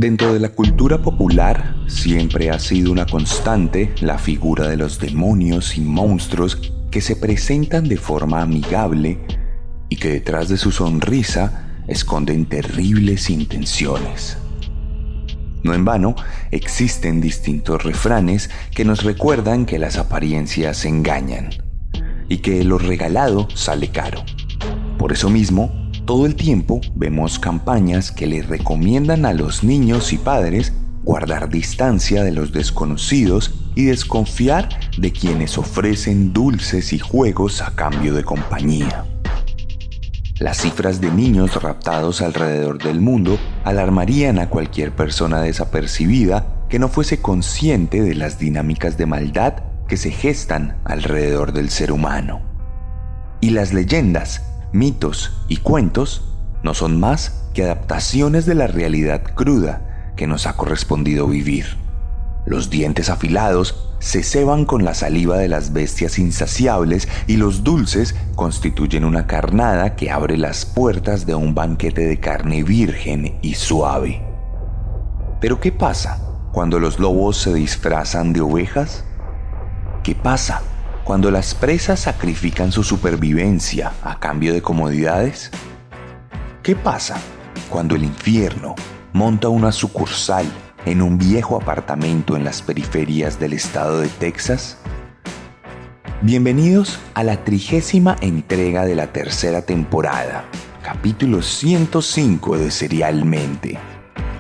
Dentro de la cultura popular siempre ha sido una constante la figura de los demonios y monstruos que se presentan de forma amigable y que detrás de su sonrisa esconden terribles intenciones. No en vano, existen distintos refranes que nos recuerdan que las apariencias engañan y que lo regalado sale caro. Por eso mismo, todo el tiempo vemos campañas que le recomiendan a los niños y padres guardar distancia de los desconocidos y desconfiar de quienes ofrecen dulces y juegos a cambio de compañía. Las cifras de niños raptados alrededor del mundo alarmarían a cualquier persona desapercibida que no fuese consciente de las dinámicas de maldad que se gestan alrededor del ser humano. Y las leyendas, mitos y cuentos no son más que adaptaciones de la realidad cruda que nos ha correspondido vivir. Los dientes afilados se ceban con la saliva de las bestias insaciables y los dulces constituyen una carnada que abre las puertas de un banquete de carne virgen y suave. ¿Pero qué pasa cuando los lobos se disfrazan de ovejas? ¿Qué pasa cuando las presas sacrifican su supervivencia a cambio de comodidades? ¿Qué pasa cuando el infierno monta una sucursal en un viejo apartamento en las periferias del estado de Texas? Bienvenidos a la 30ª entrega de la tercera temporada, capítulo 105 de Serialmente,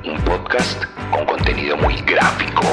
un podcast con contenido muy gráfico.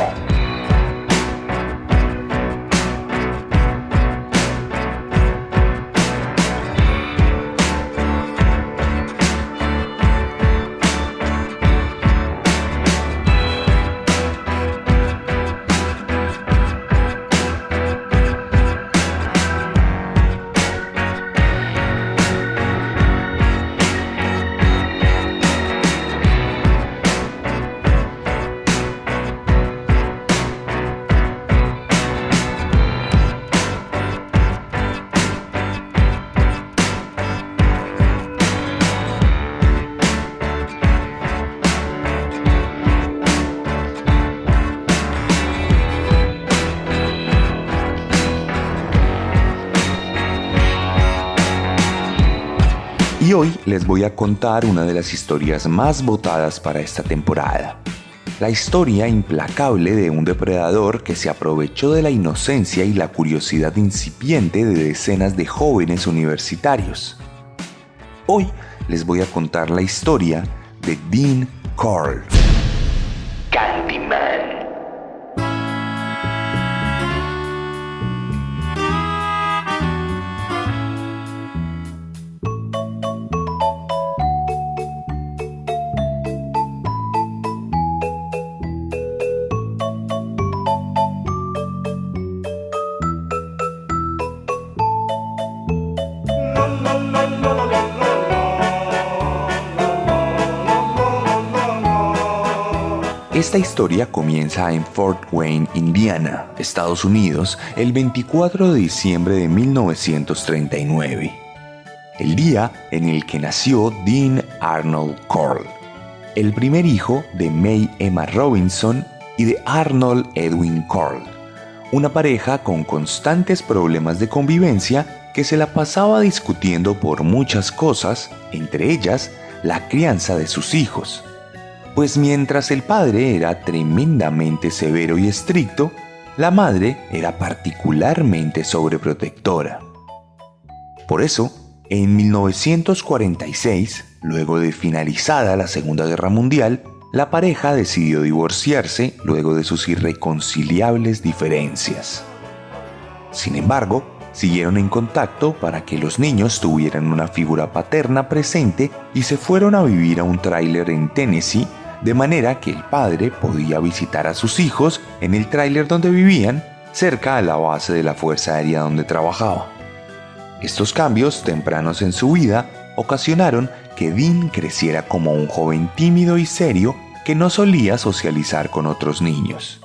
Y hoy les voy a contar una de las historias más votadas para esta temporada. La historia implacable de un depredador que se aprovechó de la inocencia y la curiosidad incipiente de decenas de jóvenes universitarios. Hoy les voy a contar la historia de Dean Corll. Candyman. Esta historia comienza en Fort Wayne, Indiana, Estados Unidos, el 24 de diciembre de 1939, el día en el que nació Dean Arnold Corll, el primer hijo de May Emma Robinson y de Arnold Edwin Corll, una pareja con constantes problemas de convivencia que se la pasaba discutiendo por muchas cosas, entre ellas la crianza de sus hijos. Pues mientras el padre era tremendamente severo y estricto, la madre era particularmente sobreprotectora. Por eso, en 1946, luego de finalizada la Segunda Guerra Mundial, la pareja decidió divorciarse luego de sus irreconciliables diferencias. Sin embargo, siguieron en contacto para que los niños tuvieran una figura paterna presente y se fueron a vivir a un tráiler en Tennessee, de manera que el padre podía visitar a sus hijos en el tráiler donde vivían, cerca a la base de la Fuerza Aérea donde trabajaba. Estos cambios tempranos en su vida ocasionaron que Dean creciera como un joven tímido y serio que no solía socializar con otros niños.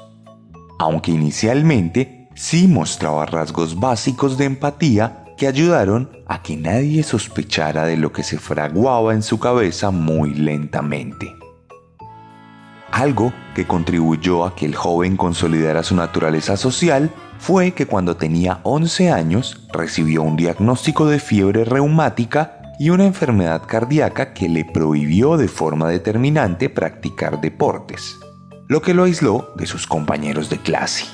Aunque inicialmente sí mostraba rasgos básicos de empatía que ayudaron a que nadie sospechara de lo que se fraguaba en su cabeza muy lentamente. Algo que contribuyó a que el joven consolidara su naturaleza social fue que cuando tenía 11 años recibió un diagnóstico de fiebre reumática y una enfermedad cardíaca que le prohibió de forma determinante practicar deportes, lo que lo aisló de sus compañeros de clase.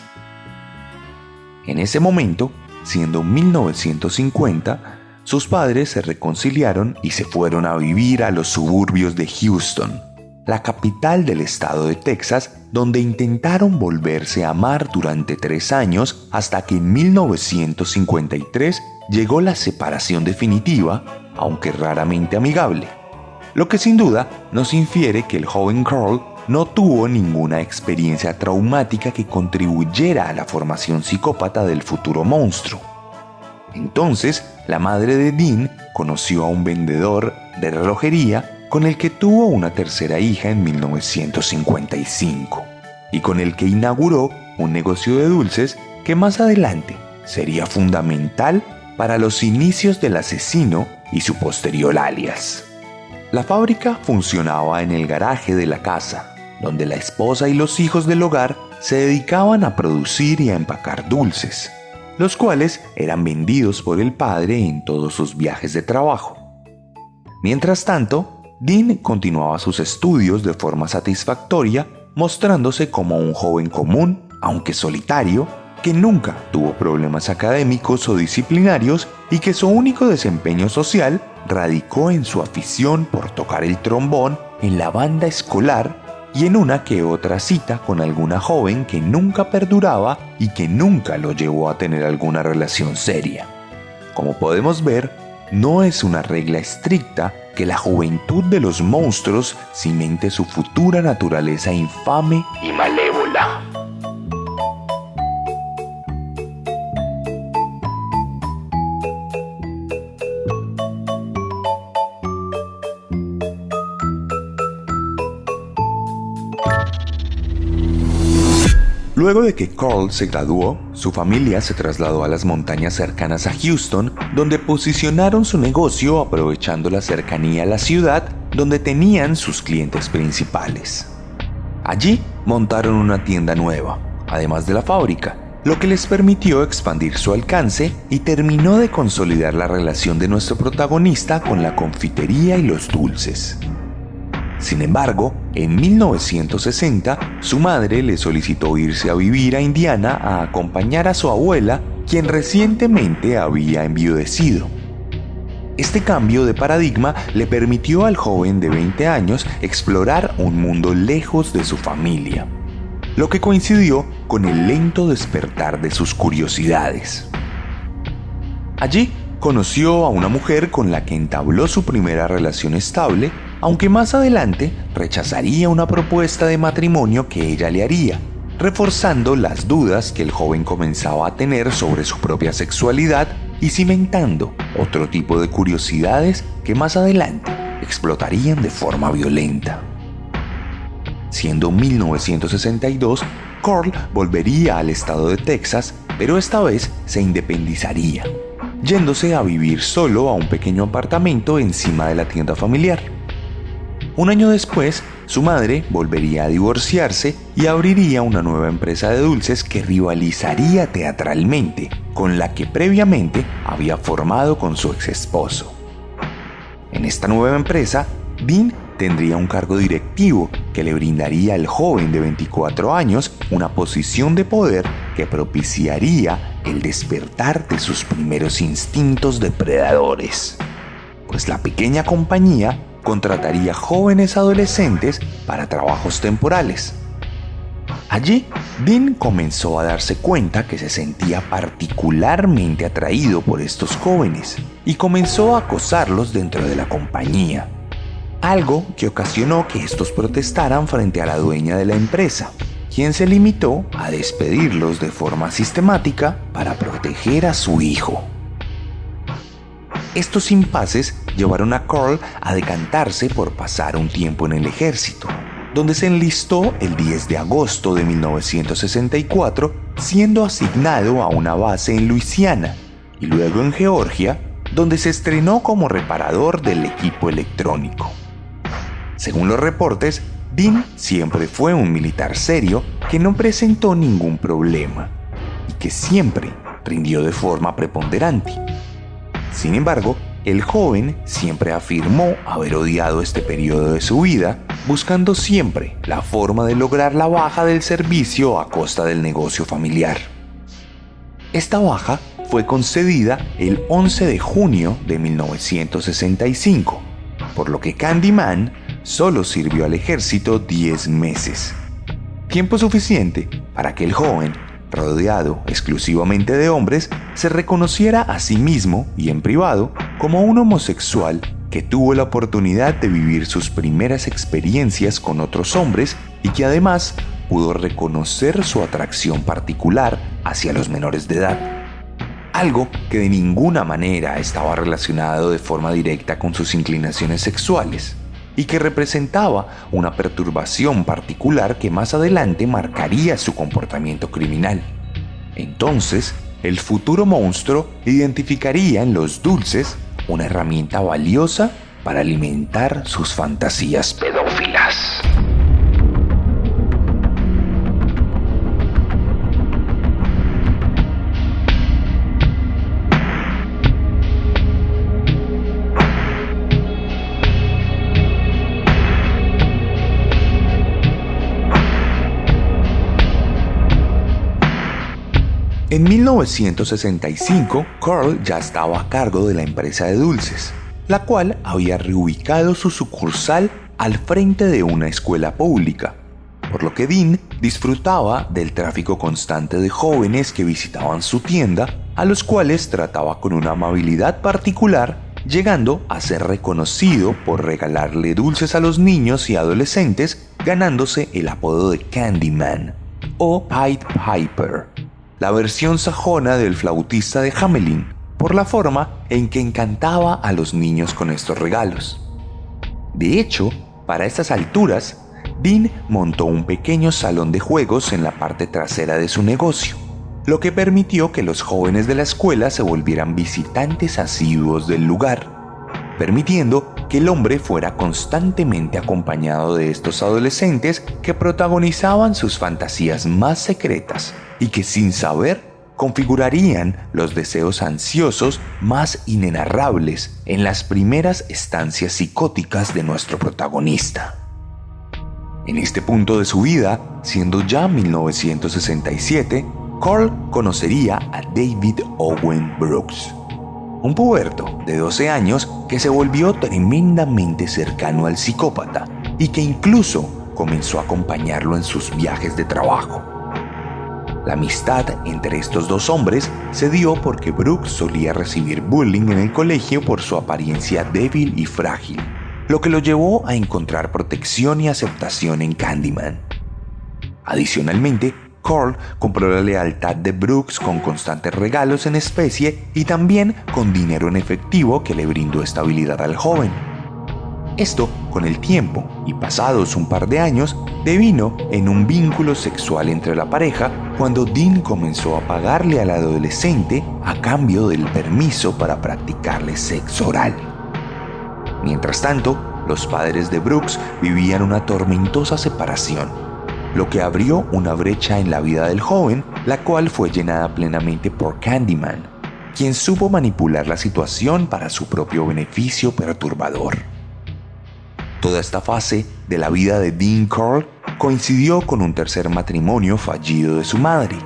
En ese momento, siendo 1950, sus padres se reconciliaron y se fueron a vivir a los suburbios de Houston, la capital del estado de Texas, donde intentaron volverse a amar durante 3 años hasta que en 1953 llegó la separación definitiva, aunque raramente amigable, lo que sin duda nos infiere que el joven Carl no tuvo ninguna experiencia traumática que contribuyera a la formación psicópata del futuro monstruo. Entonces, la madre de Dean conoció a un vendedor de relojería con el que tuvo una tercera hija en 1955 y con el que inauguró un negocio de dulces que más adelante sería fundamental para los inicios del asesino y su posterior alias. La fábrica funcionaba en el garaje de la casa, donde la esposa y los hijos del hogar se dedicaban a producir y a empacar dulces, los cuales eran vendidos por el padre en todos sus viajes de trabajo. Mientras tanto, Dean continuaba sus estudios de forma satisfactoria, mostrándose como un joven común, aunque solitario, que nunca tuvo problemas académicos o disciplinarios y que su único desempeño social radicó en su afición por tocar el trombón en la banda escolar y en una que otra cita con alguna joven que nunca perduraba y que nunca lo llevó a tener alguna relación seria. Como podemos ver, no es una regla estricta que la juventud de los monstruos cimente su futura naturaleza infame y malévola. Luego de que Carl se graduó, su familia se trasladó a las montañas cercanas a Houston, donde posicionaron su negocio aprovechando la cercanía a la ciudad donde tenían sus clientes principales. Allí montaron una tienda nueva, además de la fábrica, lo que les permitió expandir su alcance y terminó de consolidar la relación de nuestro protagonista con la confitería y los dulces. Sin embargo, en 1960, su madre le solicitó irse a vivir a Indiana a acompañar a su abuela, quien recientemente había enviudecido. Este cambio de paradigma le permitió al joven de 20 años explorar un mundo lejos de su familia, lo que coincidió con el lento despertar de sus curiosidades. Allí conoció a una mujer con la que entabló su primera relación estable, aunque más adelante rechazaría una propuesta de matrimonio que ella le haría, reforzando las dudas que el joven comenzaba a tener sobre su propia sexualidad y cimentando otro tipo de curiosidades que más adelante explotarían de forma violenta. Siendo 1962, Carl volvería al estado de Texas, pero esta vez se independizaría, yéndose a vivir solo a un pequeño apartamento encima de la tienda familiar. Un año después, su madre volvería a divorciarse y abriría una nueva empresa de dulces que rivalizaría teatralmente con la que previamente había formado con su ex esposo. En esta nueva empresa, Dean tendría un cargo directivo que le brindaría al joven de 24 años una posición de poder que propiciaría el despertar de sus primeros instintos depredadores, pues la pequeña compañía contrataría jóvenes adolescentes para trabajos temporales. Allí, Dean comenzó a darse cuenta que se sentía particularmente atraído por estos jóvenes y comenzó a acosarlos dentro de la compañía, algo que ocasionó que estos protestaran frente a la dueña de la empresa, quien se limitó a despedirlos de forma sistemática para proteger a su hijo. Estos impases llevaron a Carl a decantarse por pasar un tiempo en el ejército, donde se enlistó el 10 de agosto de 1964, siendo asignado a una base en Luisiana y luego en Georgia, donde se estrenó como reparador del equipo electrónico. Según los reportes, Dean siempre fue un militar serio que no presentó ningún problema y que siempre rindió de forma preponderante. Sin embargo, el joven siempre afirmó haber odiado este periodo de su vida, buscando siempre la forma de lograr la baja del servicio a costa del negocio familiar. Esta baja fue concedida el 11 de junio de 1965, por lo que Candyman solo sirvió al ejército 10 meses. Tiempo suficiente para que el joven, rodeado exclusivamente de hombres, se reconociera a sí mismo y en privado como un homosexual que tuvo la oportunidad de vivir sus primeras experiencias con otros hombres y que además pudo reconocer su atracción particular hacia los menores de edad. Algo que de ninguna manera estaba relacionado de forma directa con sus inclinaciones sexuales y que representaba una perturbación particular que más adelante marcaría su comportamiento criminal. Entonces, el futuro monstruo identificaría en los dulces una herramienta valiosa para alimentar sus fantasías pedófilas. En 1965, Carl ya estaba a cargo de la empresa de dulces, la cual había reubicado su sucursal al frente de una escuela pública, por lo que Dean disfrutaba del tráfico constante de jóvenes que visitaban su tienda, a los cuales trataba con una amabilidad particular, llegando a ser reconocido por regalarle dulces a los niños y adolescentes, ganándose el apodo de Candyman o Pied Piper, la versión sajona del flautista de Hamelin, por la forma en que encantaba a los niños con estos regalos. De hecho, para estas alturas, Dean montó un pequeño salón de juegos en la parte trasera de su negocio, lo que permitió que los jóvenes de la escuela se volvieran visitantes asiduos del lugar, permitiendo que el hombre fuera constantemente acompañado de estos adolescentes que protagonizaban sus fantasías más secretas y que sin saber configurarían los deseos ansiosos más inenarrables en las primeras estancias psicóticas de nuestro protagonista. En este punto de su vida, siendo ya 1967, Carl conocería a David Owen Brooks, un puberto de 12 años que se volvió tremendamente cercano al psicópata y que incluso comenzó a acompañarlo en sus viajes de trabajo. La amistad entre estos dos hombres se dio porque Brooks solía recibir bullying en el colegio por su apariencia débil y frágil, lo que lo llevó a encontrar protección y aceptación en Candyman. Adicionalmente, Carl compró la lealtad de Brooks con constantes regalos en especie y también con dinero en efectivo que le brindó estabilidad al joven. Esto, con el tiempo y pasados un par de años, devino en un vínculo sexual entre la pareja cuando Dean comenzó a pagarle al adolescente a cambio del permiso para practicarle sexo oral. Mientras tanto, los padres de Brooks vivían una tormentosa separación, lo que abrió una brecha en la vida del joven, la cual fue llenada plenamente por Candyman, quien supo manipular la situación para su propio beneficio perturbador. Toda esta fase de la vida de Dean Carl coincidió con un tercer matrimonio fallido de su madre,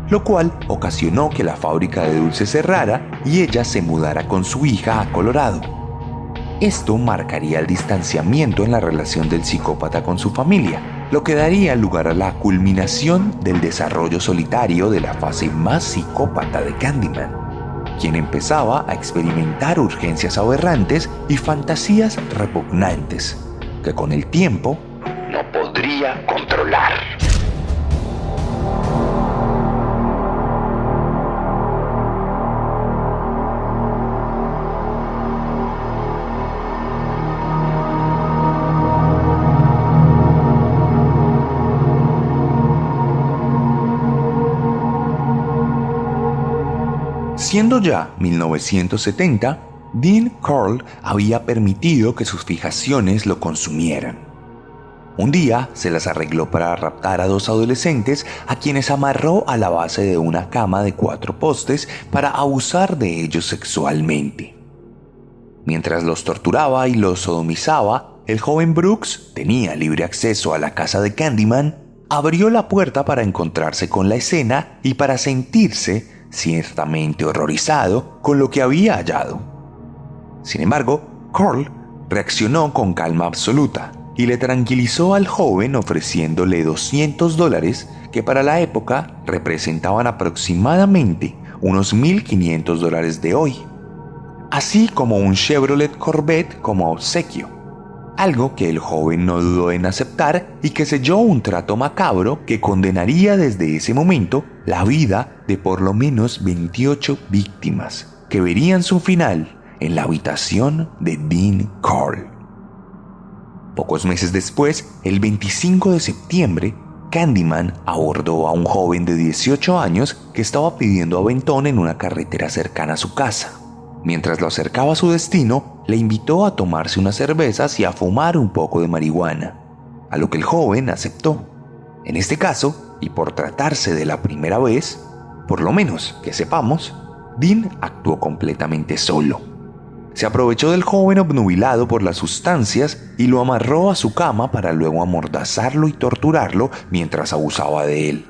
lo cual ocasionó que la fábrica de dulces cerrara y ella se mudara con su hija a Colorado. Esto marcaría el distanciamiento en la relación del psicópata con su familia, lo que daría lugar a la culminación del desarrollo solitario de la fase más psicópata de Candyman, quien empezaba a experimentar urgencias aberrantes y fantasías repugnantes, que con el tiempo no podría controlar. Siendo ya 1970, Dean Carl había permitido que sus fijaciones lo consumieran. Un día se las arregló para raptar a 2 adolescentes a quienes amarró a la base de una cama de 4 postes para abusar de ellos sexualmente. Mientras los torturaba y los sodomizaba, el joven Brooks tenía libre acceso a la casa de Candyman, abrió la puerta para encontrarse con la escena y para sentirse ciertamente horrorizado con lo que había hallado. Sin embargo, Carl reaccionó con calma absoluta y le tranquilizó al joven ofreciéndole $200 que para la época representaban aproximadamente unos $1,500 de hoy, así como un Chevrolet Corvette como obsequio, algo que el joven no dudó en aceptar y que selló un trato macabro que condenaría desde ese momento la vida de por lo menos 28 víctimas que verían su final en la habitación de Dean Carl. Pocos meses después, el 25 de septiembre, Candyman abordó a un joven de 18 años que estaba pidiendo aventón en una carretera cercana a su casa. Mientras lo acercaba a su destino, le invitó a tomarse unas cervezas y a fumar un poco de marihuana, a lo que el joven aceptó. En este caso, y por tratarse de la primera vez, por lo menos que sepamos, Dean actuó completamente solo. Se aprovechó del joven obnubilado por las sustancias y lo amarró a su cama para luego amordazarlo y torturarlo mientras abusaba de él.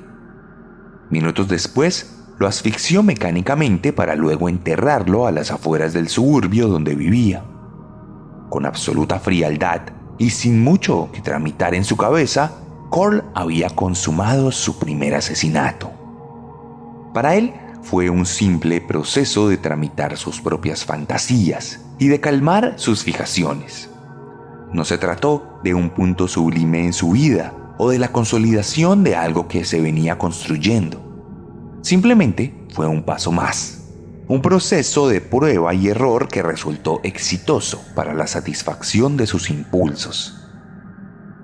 Minutos después, lo asfixió mecánicamente para luego enterrarlo a las afueras del suburbio donde vivía. Con absoluta frialdad y sin mucho que tramitar en su cabeza, Carl había consumado su primer asesinato. Para él, fue un simple proceso de tramitar sus propias fantasías y de calmar sus fijaciones. No se trató de un punto sublime en su vida o de la consolidación de algo que se venía construyendo. Simplemente fue un paso más, un proceso de prueba y error que resultó exitoso para la satisfacción de sus impulsos.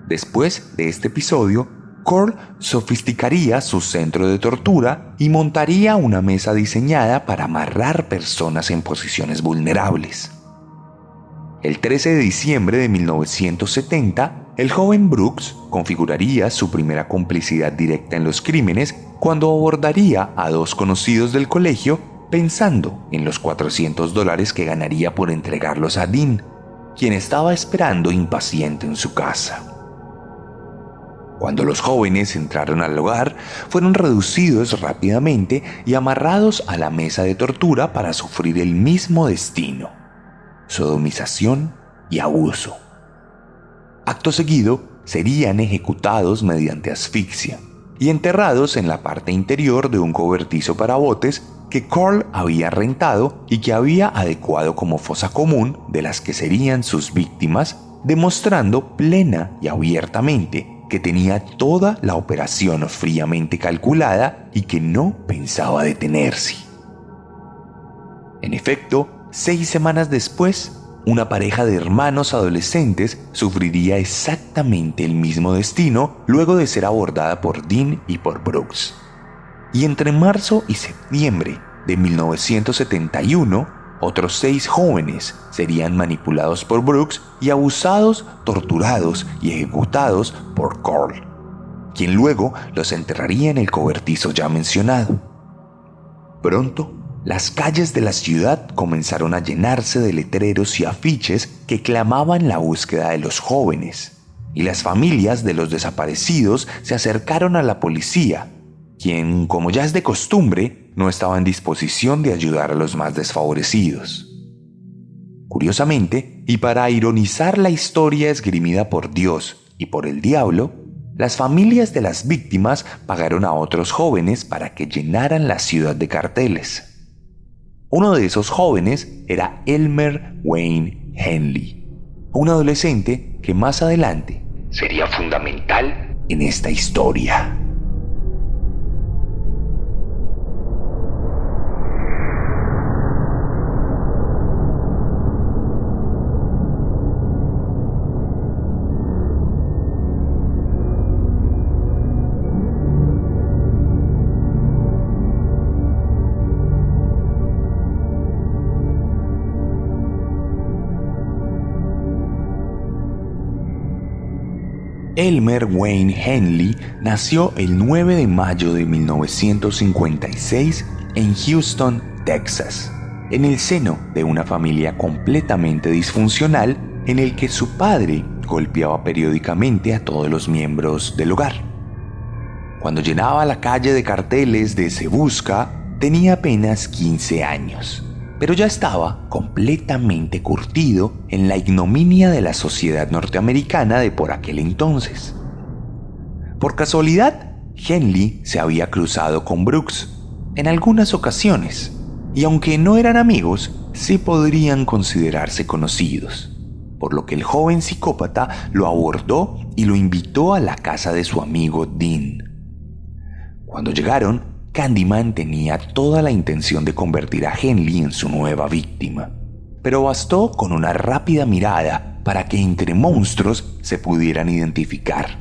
Después de este episodio, Carl sofisticaría su centro de tortura y montaría una mesa diseñada para amarrar personas en posiciones vulnerables. El 13 de diciembre de 1970, el joven Brooks configuraría su primera complicidad directa en los crímenes cuando abordaría a 2 conocidos del colegio pensando en los $400 que ganaría por entregarlos a Dean, quien estaba esperando impaciente en su casa. Cuando los jóvenes entraron al hogar, fueron reducidos rápidamente y amarrados a la mesa de tortura para sufrir el mismo destino: sodomización y abuso. Acto seguido, serían ejecutados mediante asfixia y enterrados en la parte interior de un cobertizo para botes que Carl había rentado y que había adecuado como fosa común de las que serían sus víctimas, demostrando plena y abiertamente que tenía toda la operación fríamente calculada y que no pensaba detenerse. En efecto, 6 semanas después, una pareja de hermanos adolescentes sufriría exactamente el mismo destino luego de ser abordada por Dean y por Brooks. Y entre marzo y septiembre de 1971, otros 6 jóvenes serían manipulados por Brooks y abusados, torturados y ejecutados por Carl, quien luego los enterraría en el cobertizo ya mencionado. Pronto, las calles de la ciudad comenzaron a llenarse de letreros y afiches que clamaban la búsqueda de los jóvenes, y las familias de los desaparecidos se acercaron a la policía, quien, como ya es de costumbre, no estaba en disposición de ayudar a los más desfavorecidos. Curiosamente, y para ironizar la historia esgrimida por Dios y por el diablo, las familias de las víctimas pagaron a otros jóvenes para que llenaran la ciudad de carteles. Uno de esos jóvenes era Elmer Wayne Henley, un adolescente que más adelante sería fundamental en esta historia. Elmer Wayne Henley nació el 9 de mayo de 1956 en Houston, Texas, en el seno de una familia completamente disfuncional en el que su padre golpeaba periódicamente a todos los miembros del hogar. Cuando llenaba la calle de carteles de Se Busca, tenía apenas 15 años, pero ya estaba completamente curtido en la ignominia de la sociedad norteamericana de por aquel entonces. Por casualidad, Henley se había cruzado con Brooks en algunas ocasiones, y aunque no eran amigos, sí podrían considerarse conocidos, por lo que el joven psicópata lo abordó y lo invitó a la casa de su amigo Dean. Cuando llegaron, Candyman tenía toda la intención de convertir a Henley en su nueva víctima, pero bastó con una rápida mirada para que entre monstruos se pudieran identificar.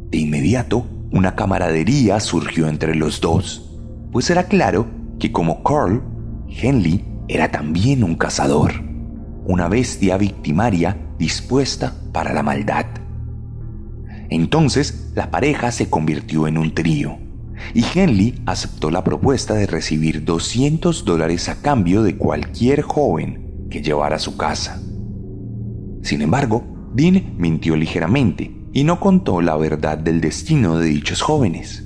De inmediato, una camaradería surgió entre los dos, pues era claro que como Carl, Henley era también un cazador, una bestia victimaria dispuesta para la maldad. Entonces, la pareja se convirtió en un trío, y Henley aceptó la propuesta de recibir $200 a cambio de cualquier joven que llevara a su casa. Sin embargo, Dean mintió ligeramente y no contó la verdad del destino de dichos jóvenes.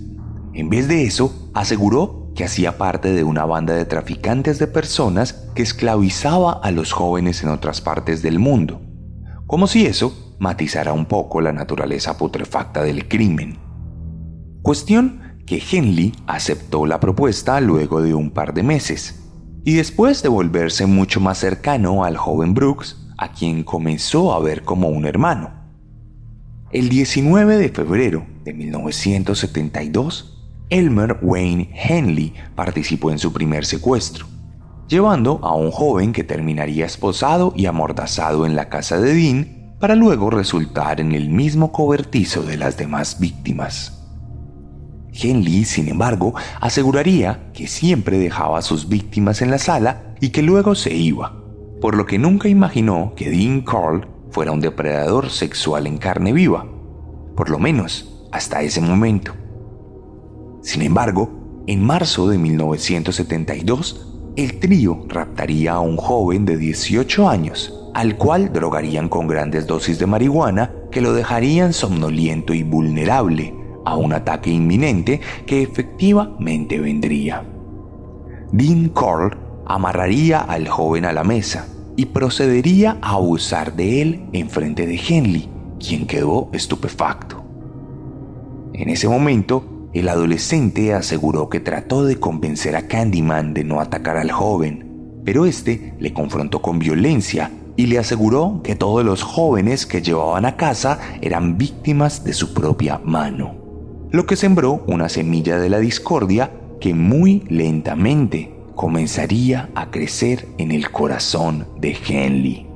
En vez de eso, aseguró que hacía parte de una banda de traficantes de personas que esclavizaba a los jóvenes en otras partes del mundo, como si eso matizara un poco la naturaleza putrefacta del crimen. Cuestión que Henley aceptó la propuesta luego de un par de meses, y después de volverse mucho más cercano al joven Brooks, a quien comenzó a ver como un hermano. El 19 de febrero de 1972, Elmer Wayne Henley participó en su primer secuestro, llevando a un joven que terminaría esposado y amordazado en la casa de Dean para luego resultar en el mismo cobertizo de las demás víctimas. Henley, sin embargo, aseguraría que siempre dejaba a sus víctimas en la sala y que luego se iba, por lo que nunca imaginó que Dean Carl fuera un depredador sexual en carne viva, por lo menos hasta ese momento. Sin embargo, en marzo de 1972, el trío raptaría a un joven de 18 años, al cual drogarían con grandes dosis de marihuana que lo dejarían somnoliento y vulnerable a un ataque inminente que efectivamente vendría. Dean Carl amarraría al joven a la mesa y procedería a abusar de él en frente de Henley, quien quedó estupefacto. En ese momento, el adolescente aseguró que trató de convencer a Candyman de no atacar al joven, pero este le confrontó con violencia y le aseguró que todos los jóvenes que llevaban a casa eran víctimas de su propia mano, lo que sembró una semilla de la discordia que muy lentamente comenzaría a crecer en el corazón de Henley.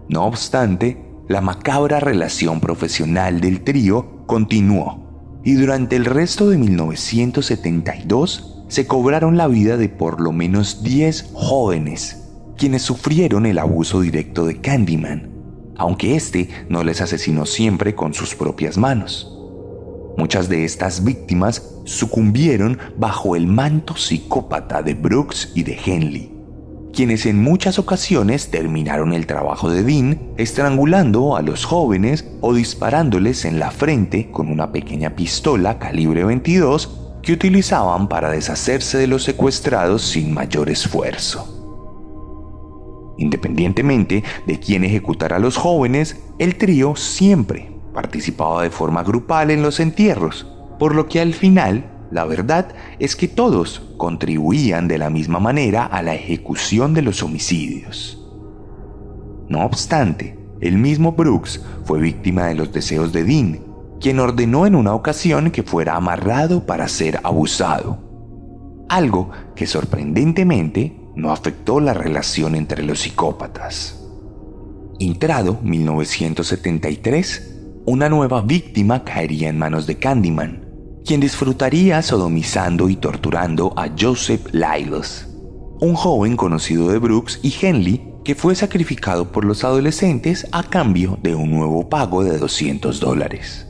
No obstante, la macabra relación profesional del trío continuó y durante el resto de 1972 se cobraron la vida de por lo menos 10 jóvenes, quienes sufrieron el abuso directo de Candyman, aunque este no les asesinó siempre con sus propias manos. Muchas de estas víctimas sucumbieron bajo el manto psicópata de Brooks y de Henley, quienes en muchas ocasiones terminaron el trabajo de Dean estrangulando a los jóvenes o disparándoles en la frente con una pequeña pistola calibre 22 que utilizaban para deshacerse de los secuestrados sin mayor esfuerzo. Independientemente de quién ejecutara a los jóvenes, el trío siempre participaba de forma grupal en los entierros, por lo que al final, la verdad es que todos contribuían de la misma manera a la ejecución de los homicidios. No obstante, el mismo Brooks fue víctima de los deseos de Dean, quien ordenó en una ocasión que fuera amarrado para ser abusado, algo que sorprendentemente no afectó la relación entre los psicópatas. Entrado 1973, una nueva víctima caería en manos de Candyman, quien disfrutaría sodomizando y torturando a Joseph Lyles, un joven conocido de Brooks y Henley que fue sacrificado por los adolescentes a cambio de un nuevo pago de $200.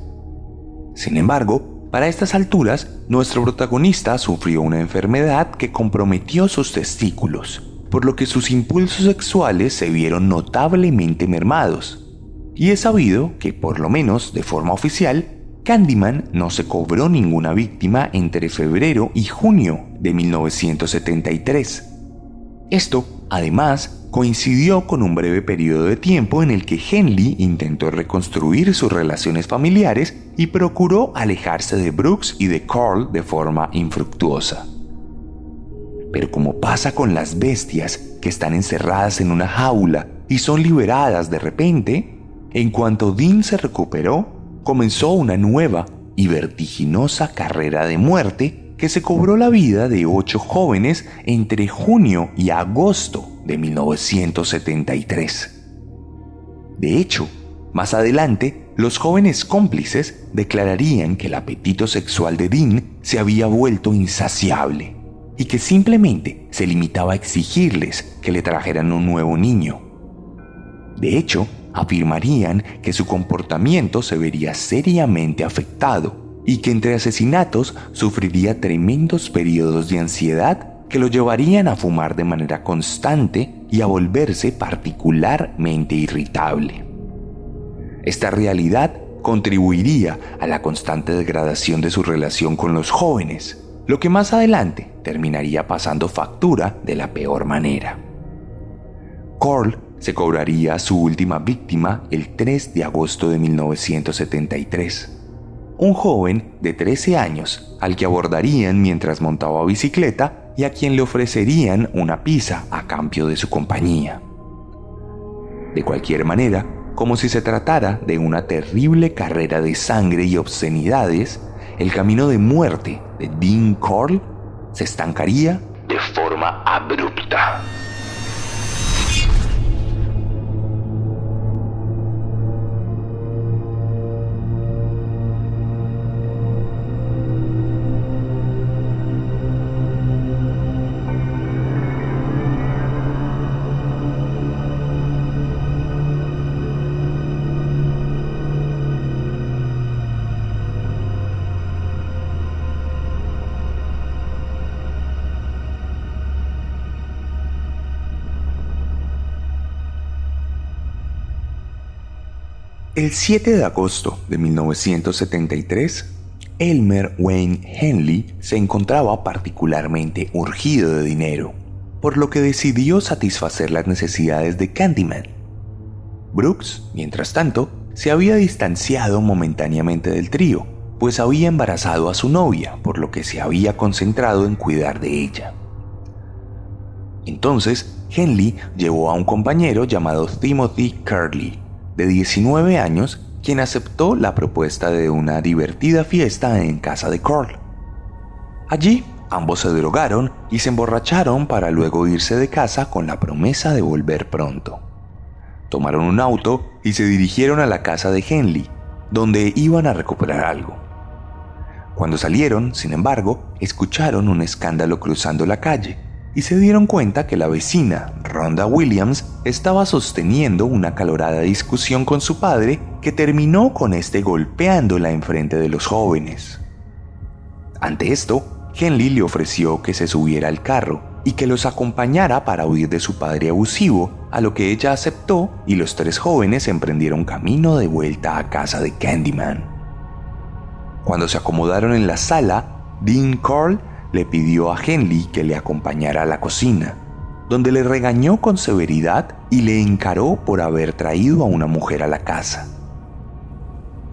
Sin embargo, para estas alturas, nuestro protagonista sufrió una enfermedad que comprometió sus testículos, por lo que sus impulsos sexuales se vieron notablemente mermados. Y es sabido que, por lo menos de forma oficial, Candyman no se cobró ninguna víctima entre febrero y junio de 1973. Esto, además, coincidió con un breve periodo de tiempo en el que Henley intentó reconstruir sus relaciones familiares y procuró alejarse de Brooks y de Carl de forma infructuosa. Pero como pasa con las bestias que están encerradas en una jaula y son liberadas de repente, en cuanto Dean se recuperó, comenzó una nueva y vertiginosa carrera de muerte que se cobró la vida de 8 jóvenes entre junio y agosto de 1973. De hecho, más adelante, los jóvenes cómplices declararían que el apetito sexual de Dean se había vuelto insaciable y que simplemente se limitaba a exigirles que le trajeran un nuevo niño. De hecho, afirmarían que su comportamiento se vería seriamente afectado y que entre asesinatos sufriría tremendos periodos de ansiedad que lo llevarían a fumar de manera constante y a volverse particularmente irritable. Esta realidad contribuiría a la constante degradación de su relación con los jóvenes, lo que más adelante terminaría pasando factura de la peor manera. Carl se cobraría a su última víctima el 3 de agosto de 1973. Un joven de 13 años al que abordarían mientras montaba bicicleta y a quien le ofrecerían una pizza a cambio de su compañía. De cualquier manera, como si se tratara de una terrible carrera de sangre y obscenidades, el camino de muerte de Dean Carl se estancaría de forma abrupta. El 7 de agosto de 1973, Elmer Wayne Henley se encontraba particularmente urgido de dinero, por lo que decidió satisfacer las necesidades de Candyman. Brooks, mientras tanto, se había distanciado momentáneamente del trío, pues había embarazado a su novia, por lo que se había concentrado en cuidar de ella. Entonces, Henley llevó a un compañero llamado Timothy Curley, de 19 años, quien aceptó la propuesta de una divertida fiesta en casa de Carl. Allí, ambos se drogaron y se emborracharon para luego irse de casa con la promesa de volver pronto. Tomaron un auto y se dirigieron a la casa de Henley, donde iban a recuperar algo. Cuando salieron, sin embargo, escucharon un escándalo cruzando la calle y se dieron cuenta que la vecina, Rhonda Williams, estaba sosteniendo una acalorada discusión con su padre que terminó con este golpeándola enfrente de los jóvenes. Ante esto, Henley le ofreció que se subiera al carro y que los acompañara para huir de su padre abusivo, a lo que ella aceptó y los 3 jóvenes emprendieron camino de vuelta a casa de Candyman. Cuando se acomodaron en la sala, Dean Carl le pidió a Henley que le acompañara a la cocina, donde le regañó con severidad y le encaró por haber traído a una mujer a la casa.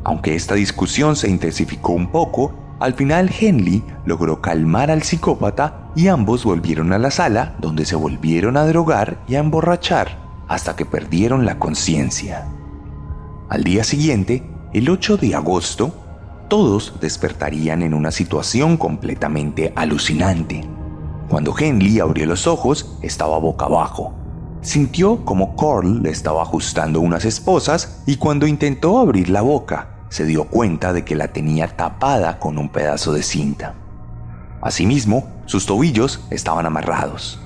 Aunque esta discusión se intensificó un poco, al final Henley logró calmar al psicópata y ambos volvieron a la sala, donde se volvieron a drogar y a emborrachar hasta que perdieron la conciencia. Al día siguiente, el 8 de agosto, todos despertarían en una situación completamente alucinante. Cuando Henley abrió los ojos, estaba boca abajo. Sintió como Carl le estaba ajustando unas esposas y cuando intentó abrir la boca, se dio cuenta de que la tenía tapada con un pedazo de cinta. Asimismo, sus tobillos estaban amarrados.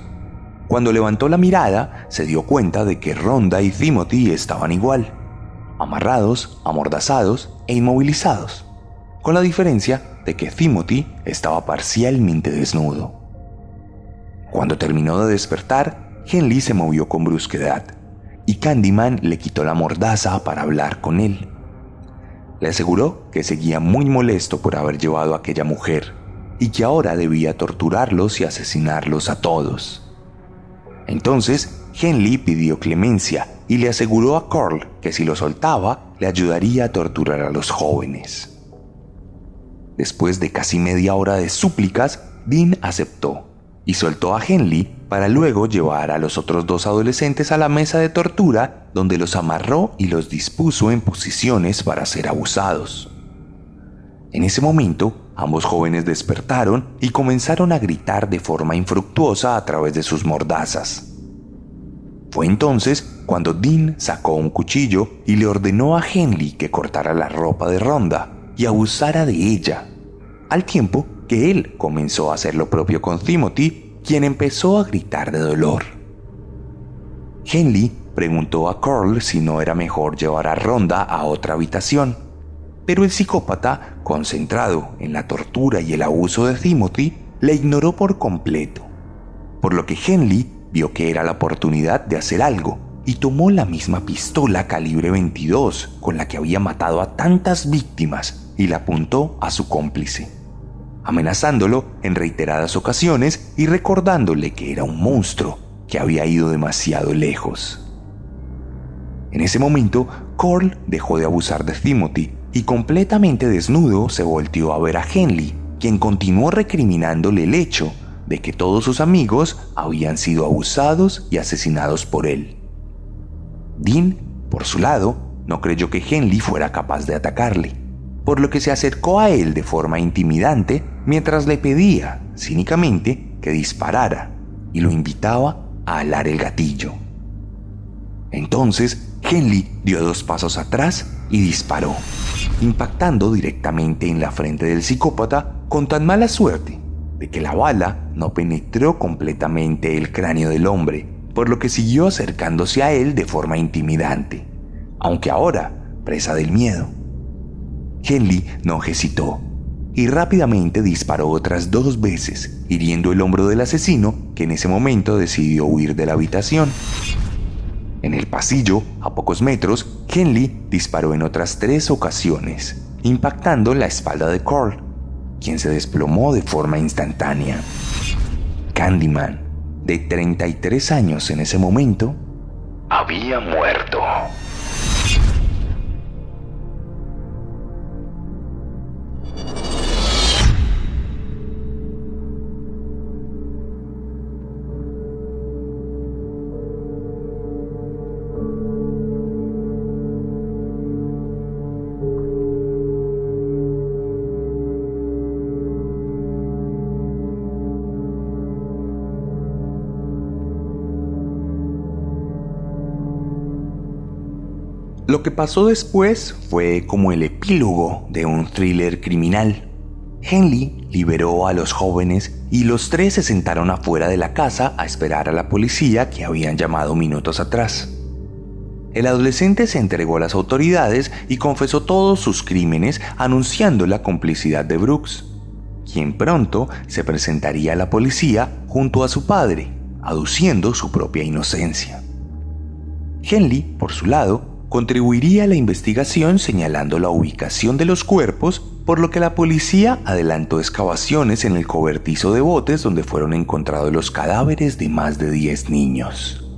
Cuando levantó la mirada, se dio cuenta de que Rhonda y Timothy estaban igual, amarrados, amordazados e inmovilizados, con la diferencia de que Timothy estaba parcialmente desnudo. Cuando terminó de despertar, Henley se movió con brusquedad y Candyman le quitó la mordaza para hablar con él. Le aseguró que seguía muy molesto por haber llevado a aquella mujer y que ahora debía torturarlos y asesinarlos a todos. Entonces, Henley pidió clemencia y le aseguró a Carl que si lo soltaba, le ayudaría a torturar a los jóvenes. Después de casi media hora de súplicas, Dean aceptó y soltó a Henley para luego llevar a los otros dos adolescentes a la mesa de tortura, donde los amarró y los dispuso en posiciones para ser abusados. En ese momento, ambos jóvenes despertaron y comenzaron a gritar de forma infructuosa a través de sus mordazas. Fue entonces cuando Dean sacó un cuchillo y le ordenó a Henley que cortara la ropa de Rhonda y abusara de ella, al tiempo que él comenzó a hacer lo propio con Timothy, quien empezó a gritar de dolor. Henley preguntó a Carl si no era mejor llevar a Rhonda a otra habitación, pero el psicópata, concentrado en la tortura y el abuso de Timothy, le ignoró por completo, por lo que Henley vio que era la oportunidad de hacer algo y tomó la misma pistola calibre 22 con la que había matado a tantas víctimas y la apuntó a su cómplice, amenazándolo en reiteradas ocasiones y recordándole que era un monstruo que había ido demasiado lejos. En ese momento, Carl dejó de abusar de Timothy y completamente desnudo se volteó a ver a Henley, quien continuó recriminándole el hecho de que todos sus amigos habían sido abusados y asesinados por él. Dean, por su lado, no creyó que Henley fuera capaz de atacarle, por lo que se acercó a él de forma intimidante mientras le pedía, cínicamente, que disparara y lo invitaba a alar el gatillo. Entonces, Henley dio 2 pasos atrás y disparó, impactando directamente en la frente del psicópata con tan mala suerte de que la bala no penetró completamente el cráneo del hombre, por lo que siguió acercándose a él de forma intimidante, aunque ahora presa del miedo. Henley no hesitó y rápidamente disparó otras 2 veces, hiriendo el hombro del asesino, que en ese momento decidió huir de la habitación. En el pasillo, a pocos metros, Henley disparó en otras 3 ocasiones, impactando la espalda de Carl, quien se desplomó de forma instantánea. Candyman, de 33 años en ese momento, había muerto. Lo que pasó después fue como el epílogo de un thriller criminal. Henley liberó a los jóvenes y los 3 se sentaron afuera de la casa a esperar a la policía que habían llamado minutos atrás. El adolescente se entregó a las autoridades y confesó todos sus crímenes, anunciando la complicidad de Brooks, quien pronto se presentaría a la policía junto a su padre, aduciendo su propia inocencia. Henley, por su lado, contribuiría a la investigación señalando la ubicación de los cuerpos, por lo que la policía adelantó excavaciones en el cobertizo de botes donde fueron encontrados los cadáveres de más de 10 niños.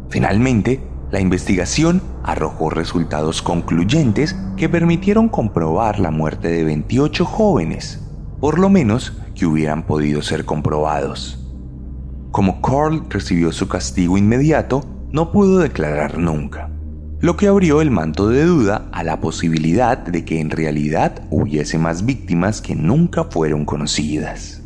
Finalmente, la investigación arrojó resultados concluyentes que permitieron comprobar la muerte de 28 jóvenes, por lo menos que hubieran podido ser comprobados. Como Carl recibió su castigo inmediato, no pudo declarar nunca, lo que abrió el manto de duda a la posibilidad de que en realidad hubiese más víctimas que nunca fueron conocidas.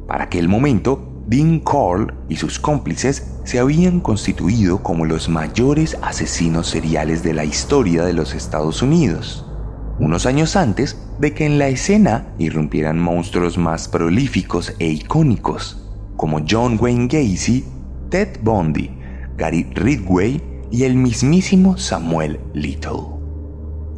Para aquel momento, Dean Carl y sus cómplices se habían constituido como los mayores asesinos seriales de la historia de los Estados Unidos, unos años antes de que en la escena irrumpieran monstruos más prolíficos e icónicos, como John Wayne Gacy, Ted Bundy, Gary Ridgway y el mismísimo Samuel Little.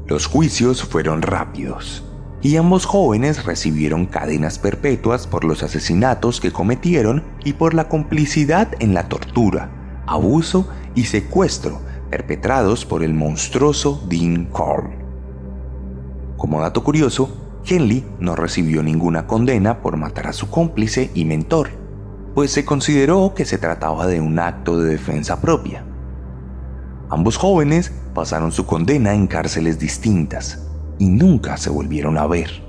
Los juicios fueron rápidos y ambos jóvenes recibieron cadenas perpetuas por los asesinatos que cometieron y por la complicidad en la tortura, abuso y secuestro perpetrados por el monstruoso Dean Corll. Como dato curioso, Henley no recibió ninguna condena por matar a su cómplice y mentor, pues se consideró que se trataba de un acto de defensa propia. Ambos jóvenes pasaron su condena en cárceles distintas y nunca se volvieron a ver.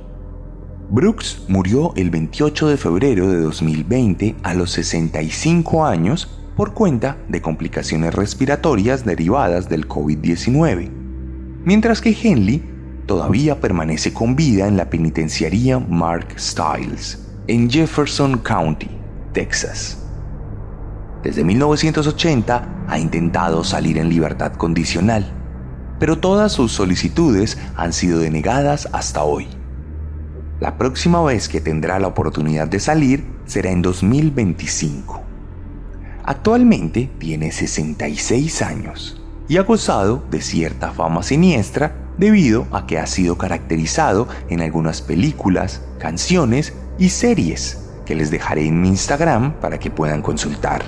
Brooks murió el 28 de febrero de 2020 a los 65 años por cuenta de complicaciones respiratorias derivadas del COVID-19, mientras que Henley todavía permanece con vida en la penitenciaría Mark Stiles, en Jefferson County, Texas. Desde 1980 ha intentado salir en libertad condicional, pero todas sus solicitudes han sido denegadas hasta hoy. La próxima vez que tendrá la oportunidad de salir será en 2025. Actualmente tiene 66 años y ha gozado de cierta fama siniestra debido a que ha sido caracterizado en algunas películas, canciones y series que les dejaré en mi Instagram para que puedan consultar.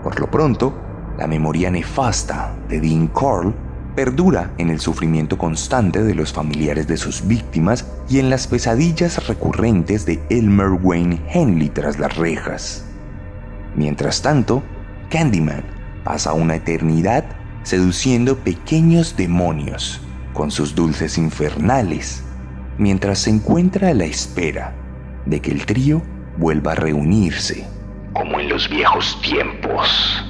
Por lo pronto, la memoria nefasta de Dean Corll perdura en el sufrimiento constante de los familiares de sus víctimas y en las pesadillas recurrentes de Elmer Wayne Henley tras las rejas. Mientras tanto, Candyman pasa una eternidad seduciendo pequeños demonios con sus dulces infernales, mientras se encuentra a la espera de que el trío vuelva a reunirse, como en los viejos tiempos.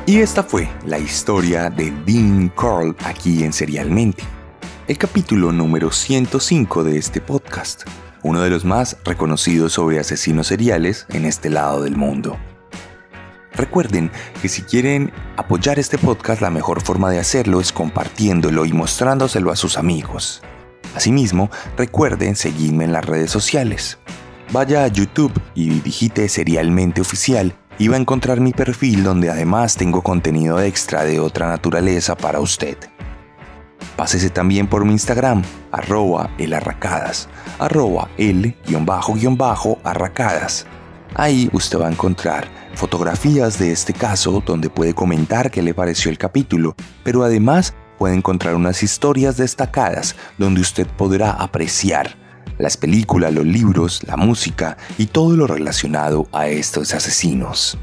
Y esta fue la historia de Dean Corll aquí en Serialmente, el capítulo número 105 de este podcast, uno de los más reconocidos sobre asesinos seriales en este lado del mundo. Recuerden que si quieren apoyar este podcast, la mejor forma de hacerlo es compartiéndolo y mostrándoselo a sus amigos. Asimismo, recuerden seguirme en las redes sociales. Vaya a YouTube y digite Serialmente Oficial y va a encontrar mi perfil donde además tengo contenido extra de otra naturaleza para usted. Pásese también por mi Instagram, @elarracadas, @el_arracadas. Ahí usted va a encontrar fotografías de este caso donde puede comentar qué le pareció el capítulo, pero además puede encontrar unas historias destacadas donde usted podrá apreciar las películas, los libros, la música y todo lo relacionado a estos asesinos.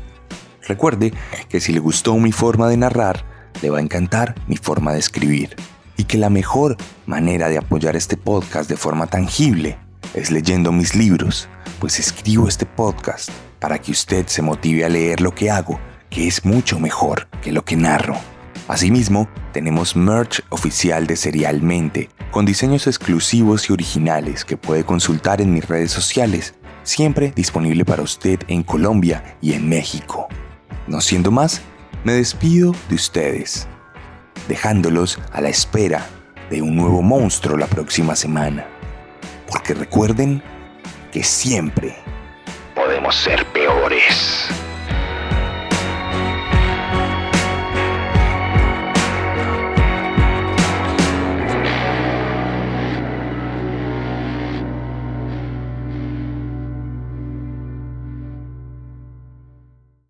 Recuerde que si le gustó mi forma de narrar, le va a encantar mi forma de escribir, y que la mejor manera de apoyar este podcast de forma tangible es leyendo mis libros, pues escribo este podcast para que usted se motive a leer lo que hago, que es mucho mejor que lo que narro. Asimismo, tenemos merch oficial de Serialmente, con diseños exclusivos y originales que puede consultar en mis redes sociales, siempre disponible para usted en Colombia y en México. No siendo más, me despido de ustedes, dejándolos a la espera de un nuevo monstruo la próxima semana. Porque recuerden que siempre podemos ser peores.